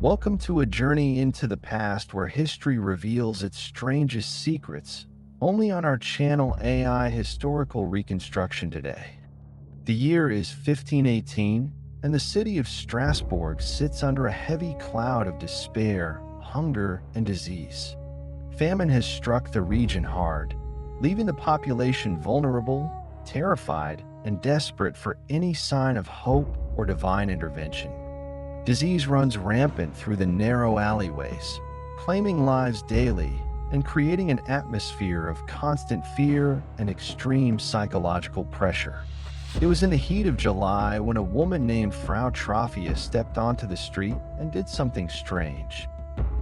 Welcome to a journey into the past where history reveals its strangest secrets, only on our channel AI Historical Reconstruction today. The year is 1518, and the city of Strasbourg sits under a heavy cloud of despair, hunger, and disease. Famine has struck the region hard, leaving the population vulnerable, terrified, and desperate for any sign of hope or divine intervention. Disease runs rampant through the narrow alleyways, claiming lives daily and creating an atmosphere of constant fear and extreme psychological pressure. It was in the heat of July when a woman named Frau Troffea stepped onto the street and did something strange.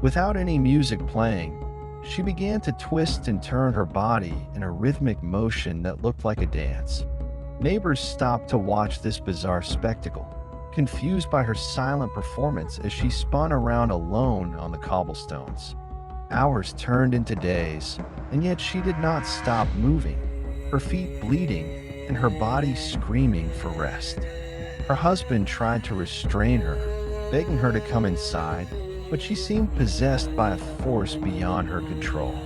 Without any music playing, she began to twist and turn her body in a rhythmic motion that looked like a dance. Neighbors stopped to watch this bizarre spectacle, confused by her silent performance as she spun around alone on the cobblestones. Hours turned into days, and yet she did not stop moving, her feet bleeding and her body screaming for rest. Her husband tried to restrain her, begging her to come inside, but she seemed possessed by a force beyond her control.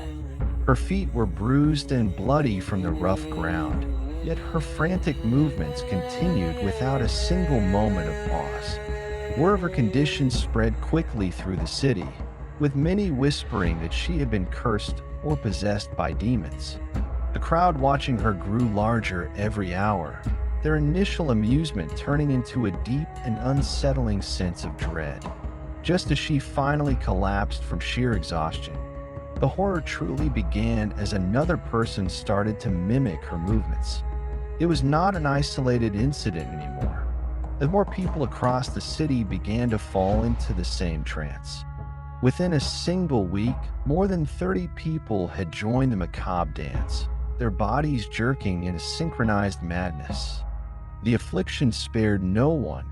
Her feet were bruised and bloody from the rough ground, yet her frantic movements continued without a single moment of pause. Word of her condition spread quickly through the city, with many whispering that she had been cursed or possessed by demons. The crowd watching her grew larger every hour, their initial amusement turning into a deep and unsettling sense of dread. Just as she finally collapsed from sheer exhaustion, the horror truly began as another person started to mimic her movements. It was not an isolated incident anymore, as more people across the city began to fall into the same trance. Within a single week, more than 30 people had joined the macabre dance, their bodies jerking in a synchronized madness. The affliction spared no one,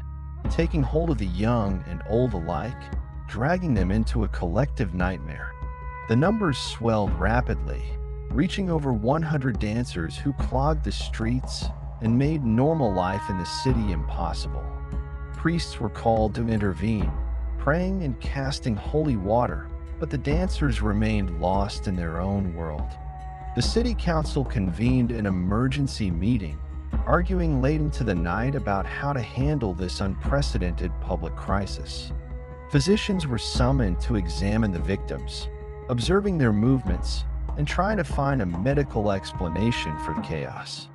taking hold of the young and old alike, dragging them into a collective nightmare. The numbers swelled rapidly, reaching over 100 dancers who clogged the streets and made normal life in the city impossible. Priests were called to intervene, praying and casting holy water, but the dancers remained lost in their own world. The city council convened an emergency meeting, arguing late into the night about how to handle this unprecedented public crisis. Physicians were summoned to examine the victims, observing their movements and trying to find a medical explanation for the chaos.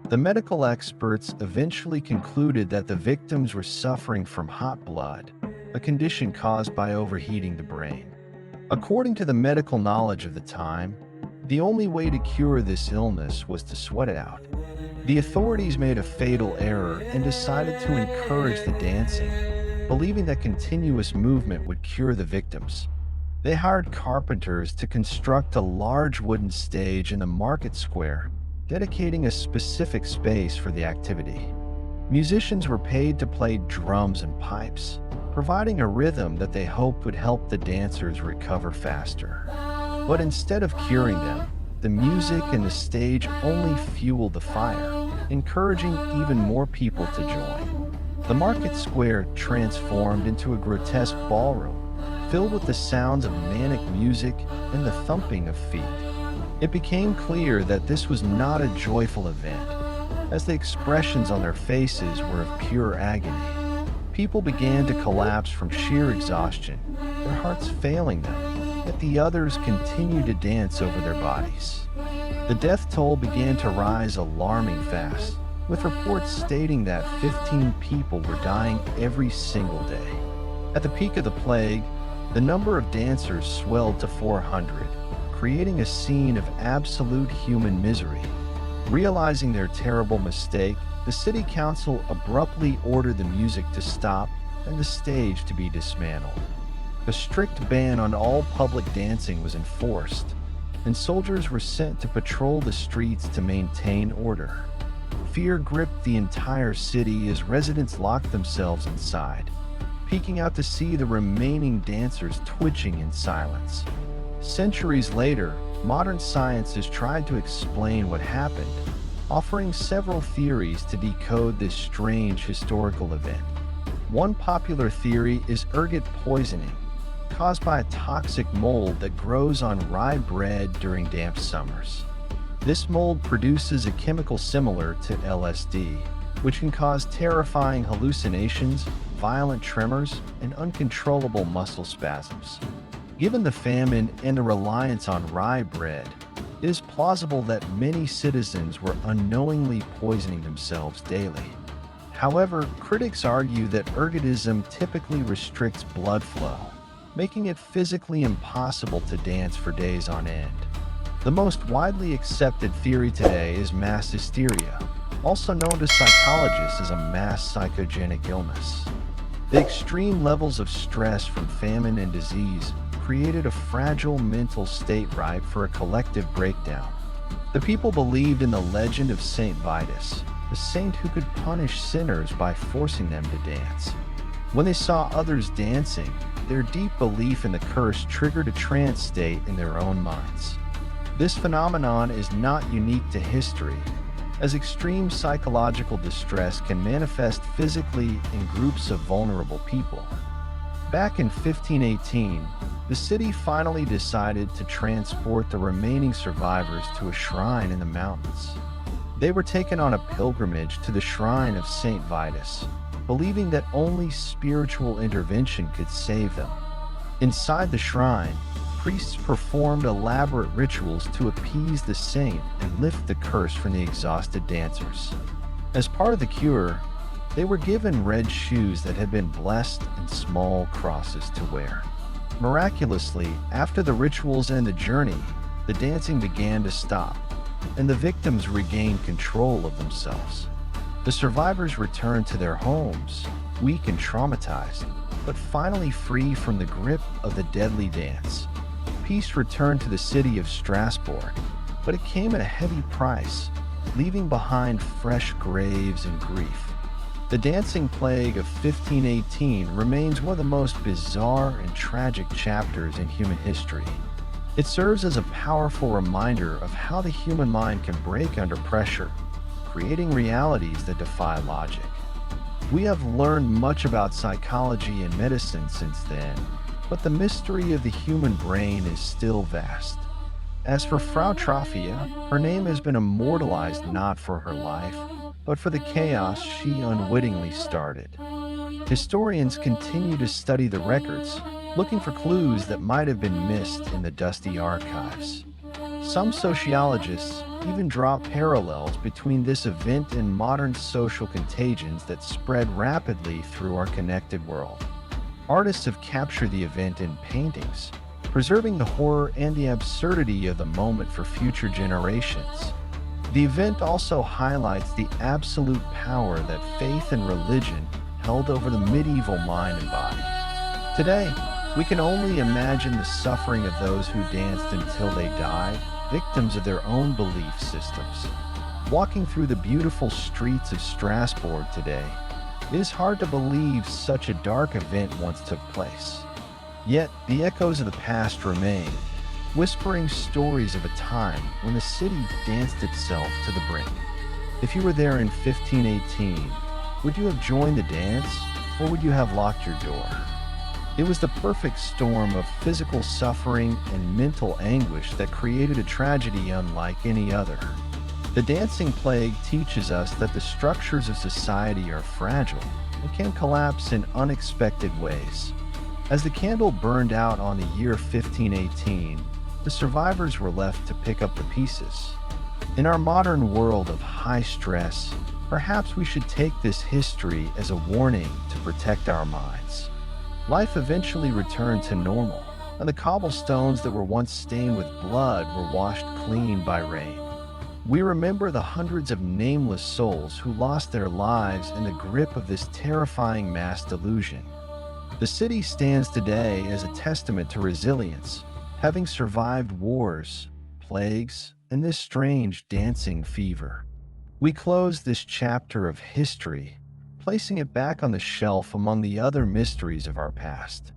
The medical experts eventually concluded that the victims were suffering from hot blood, a condition caused by overheating the brain. According to the medical knowledge of the time, the only way to cure this illness was to sweat it out. The authorities made a fatal error and decided to encourage the dancing, believing that continuous movement would cure the victims. They hired carpenters to construct a large wooden stage in the market square, dedicating a specific space for the activity. Musicians were paid to play drums and pipes, providing a rhythm that they hoped would help the dancers recover faster. But instead of curing them, the music and the stage only fueled the fire, encouraging even more people to join. The market square transformed into a grotesque ballroom, filled with the sounds of manic music and the thumping of feet. It became clear that this was not a joyful event, as the expressions on their faces were of pure agony. People began to collapse from sheer exhaustion, their hearts failing them, yet the others continued to dance over their bodies. The death toll began to rise alarming fast, with reports stating that 15 people were dying every single day. At the peak of the plague, the number of dancers swelled to 400, creating a scene of absolute human misery. Realizing their terrible mistake, the city council abruptly ordered the music to stop and the stage to be dismantled. A strict ban on all public dancing was enforced, and soldiers were sent to patrol the streets to maintain order. Fear gripped the entire city as residents locked themselves inside, peeking out to see the remaining dancers twitching in silence. Centuries later, modern science has tried to explain what happened, offering several theories to decode this strange historical event. One popular theory is ergot poisoning, caused by a toxic mold that grows on rye bread during damp summers. This mold produces a chemical similar to LSD, which can cause terrifying hallucinations, violent tremors, and uncontrollable muscle spasms. Given the famine and the reliance on rye bread, it is plausible that many citizens were unknowingly poisoning themselves daily. However, critics argue that ergotism typically restricts blood flow, making it physically impossible to dance for days on end. The most widely accepted theory today is mass hysteria, also known to psychologists as a mass psychogenic illness. The extreme levels of stress from famine and disease created a fragile mental state ripe for a collective breakdown. The people believed in the legend of Saint Vitus, a saint who could punish sinners by forcing them to dance. When they saw others dancing, their deep belief in the curse triggered a trance state in their own minds. This phenomenon is not unique to history, as extreme psychological distress can manifest physically in groups of vulnerable people. Back in 1518, the city finally decided to transport the remaining survivors to a shrine in the mountains. They were taken on a pilgrimage to the shrine of Saint Vitus, believing that only spiritual intervention could save them. Inside the shrine, priests performed elaborate rituals to appease the saint and lift the curse from the exhausted dancers. As part of the cure, they were given red shoes that had been blessed and small crosses to wear. Miraculously, after the rituals and the journey, the dancing began to stop, and the victims regained control of themselves. The survivors returned to their homes, weak and traumatized, but finally free from the grip of the deadly dance. Peace returned to the city of Strasbourg, but it came at a heavy price, leaving behind fresh graves and grief. The dancing plague of 1518 remains one of the most bizarre and tragic chapters in human history. It serves as a powerful reminder of how the human mind can break under pressure, creating realities that defy logic. We have learned much about psychology and medicine since then, but the mystery of the human brain is still vast. As for Frau Troffea, her name has been immortalized not for her life, but for the chaos she unwittingly started. Historians continue to study the records, looking for clues that might have been missed in the dusty archives. Some sociologists even draw parallels between this event and modern social contagions that spread rapidly through our connected world. Artists have captured the event in paintings, preserving the horror and the absurdity of the moment for future generations. The event also highlights the absolute power that faith and religion held over the medieval mind and body. Today, we can only imagine the suffering of those who danced until they died, victims of their own belief systems. Walking through the beautiful streets of Strasbourg today, it is hard to believe such a dark event once took place. Yet, the echoes of the past remain, whispering stories of a time when the city danced itself to the brink. If you were there in 1518, would you have joined the dance, or would you have locked your door? It was the perfect storm of physical suffering and mental anguish that created a tragedy unlike any other. The dancing plague teaches us that the structures of society are fragile and can collapse in unexpected ways. As the candle burned out on the year 1518, the survivors were left to pick up the pieces. In our modern world of high stress, perhaps we should take this history as a warning to protect our minds. Life eventually returned to normal, and the cobblestones that were once stained with blood were washed clean by rain. We remember the hundreds of nameless souls who lost their lives in the grip of this terrifying mass delusion. The city stands today as a testament to resilience, having survived wars, plagues, and this strange dancing fever. We close this chapter of history, placing it back on the shelf among the other mysteries of our past.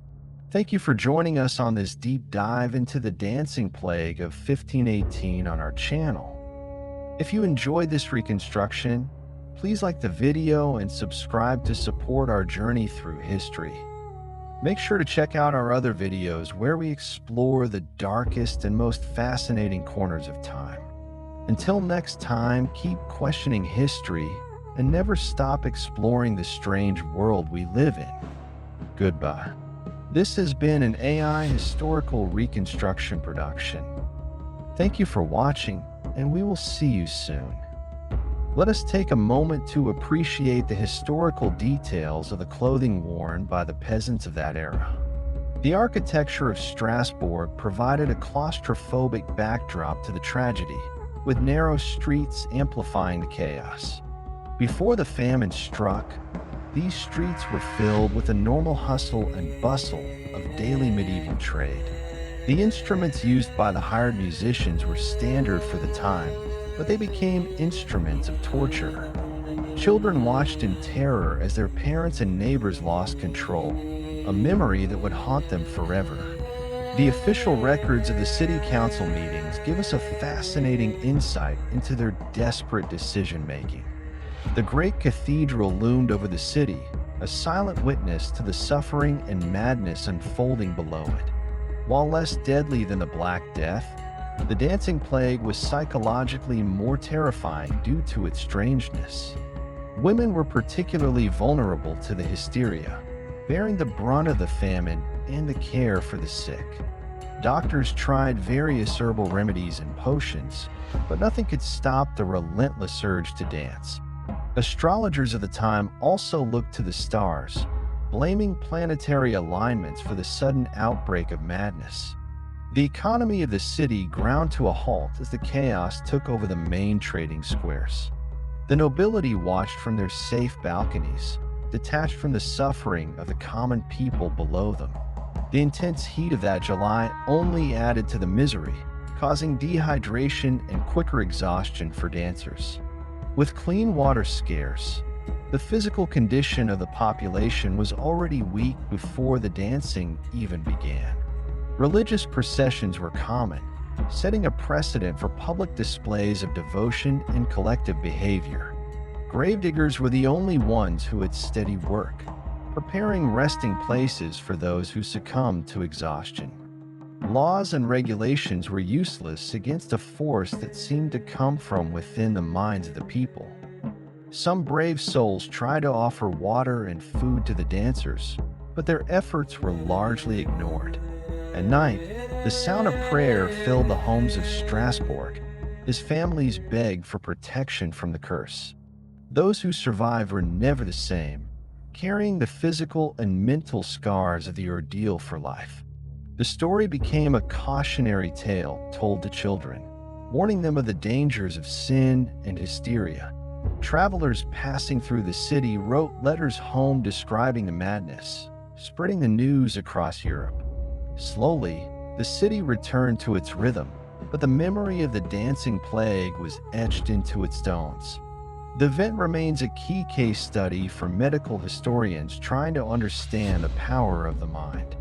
Thank you for joining us on this deep dive into the dancing plague of 1518 on our channel. If you enjoyed this reconstruction, Please like the video and subscribe to support our journey through history. Make sure to check out our other videos where we explore the darkest and most fascinating corners of time. Until next time, keep questioning history and never stop exploring the strange world we live in. Goodbye. This has been an AI historical reconstruction production. Thank you for watching, and we will see you soon. Let us take a moment to appreciate the historical details of the clothing worn by the peasants of that era. The architecture of Strasbourg provided a claustrophobic backdrop to the tragedy, with narrow streets amplifying the chaos. Before the famine struck, these streets were filled with the normal hustle and bustle of daily medieval trade. The instruments used by the hired musicians were standard for the time, but they became instruments of torture. Children watched in terror as their parents and neighbors lost control, a memory that would haunt them forever. The official records of the city council meetings give us a fascinating insight into their desperate decision-making. The great cathedral loomed over the city, a silent witness to the suffering and madness unfolding below it. While less deadly than the Black Death, the dancing plague was psychologically more terrifying due to its strangeness. Women were particularly vulnerable to the hysteria, bearing the brunt of the famine and the care for the sick. Doctors tried various herbal remedies and potions, but nothing could stop the relentless urge to dance. Astrologers of the time also looked to the stars, blaming planetary alignments for the sudden outbreak of madness. The economy of the city ground to a halt as the chaos took over the main trading squares. The nobility watched from their safe balconies, detached from the suffering of the common people below them. The intense heat of that July only added to the misery, causing dehydration and quicker exhaustion for dancers. With clean water scarce, the physical condition of the population was already weak before the dancing even began. Religious processions were common, setting a precedent for public displays of devotion and collective behavior. Gravediggers were the only ones who had steady work, preparing resting places for those who succumbed to exhaustion. Laws and regulations were useless against a force that seemed to come from within the minds of the people. Some brave souls tried to offer water and food to the dancers, but their efforts were largely ignored. At night, the sound of prayer filled the homes of Strasbourg as families begged for protection from the curse. Those who survived were never the same, carrying the physical and mental scars of the ordeal for life. The story became a cautionary tale told to children, warning them of the dangers of sin and hysteria. Travelers passing through the city wrote letters home describing the madness, spreading the news across Europe. Slowly, the city returned to its rhythm, but the memory of the dancing plague was etched into its stones. The event remains a key case study for medical historians trying to understand the power of the mind.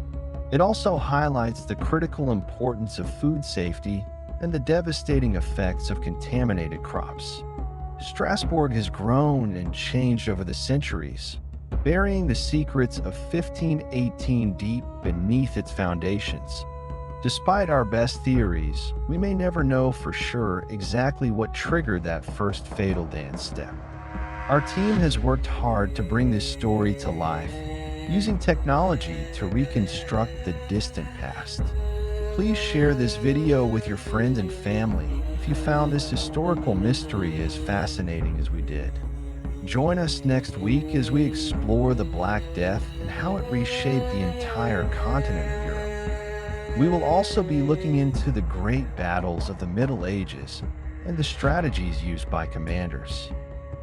It also highlights the critical importance of food safety and the devastating effects of contaminated crops. Strasbourg has grown and changed over the centuries, burying the secrets of 1518 deep beneath its foundations. Despite our best theories, we may never know for sure exactly what triggered that first fatal dance step. Our team has worked hard to bring this story to life, using technology to reconstruct the distant past. Please share this video with your friends and family if you found this historical mystery as fascinating as we did. Join us next week as we explore the Black Death and how it reshaped the entire continent of Europe. We will also be looking into the great battles of the Middle Ages and the strategies used by commanders.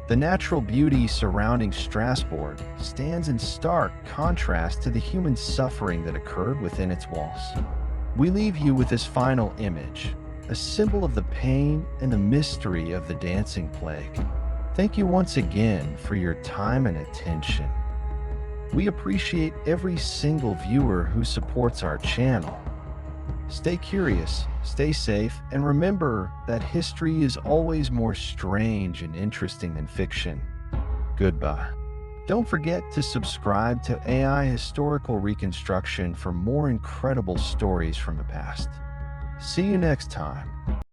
The natural beauty surrounding Strasbourg stands in stark contrast to the human suffering that occurred within its walls. We leave you with this final image, a symbol of the pain and the mystery of the dancing plague. Thank you once again for your time and attention. We appreciate every single viewer who supports our channel. Stay curious, stay safe, and remember that history is always more strange and interesting than fiction. Goodbye. Don't forget to subscribe to AI Historical Reconstruction for more incredible stories from the past. See you next time.